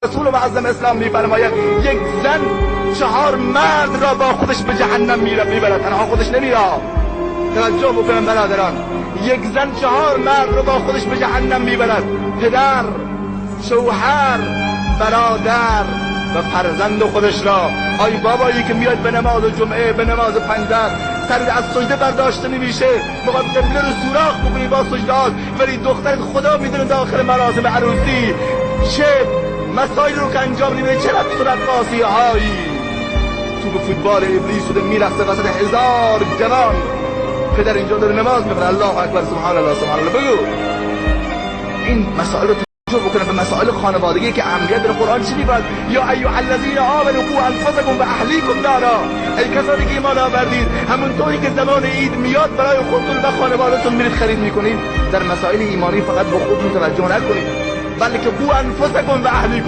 رسول معظم اسلام میفرماید یک زن 4 مرد را با خودش به جهنم میبرد، تنها خودش نمیره. توجه بکنم برادران، یک زن 4 مرد را با خودش به جهنم میبرد: پدر، شوهر، برادر و فرزند خودش را. آی بابایی که میاد به نماز جمعه، به نماز پنجر، سر از سجده برداشته نمیشه، میخواد قبله رو سوراخ بکنی با سجدات، ولی دخترت خدا میدونه داخل مراسم عروسی چه مسائل رو که انجام نمیده، چه رقاصی هایی تو به فوتبال ابلیس شده میرقصه وسط 1000 جوان. پدر اینجا داره نماز میخونه، الله اکبر، سبحان الله سبحان الله. بگو این مسائل رو توجه بکنه، به مسائل خانوادگی که اهمیت داره. قرآن چی میگه؟ یا ایها الذین آمنوا قوا انفسکم و اهلیکم نارا. ای کسانی که ایمان آوردید، همونطوری که زمان عید میاد برای خودتون و خانواده‌تون میرید خرید میکنید، در مسائل ایمانی فقط به خودتون توجه نکنید، بلکه قوا انفسکم و اهلیکم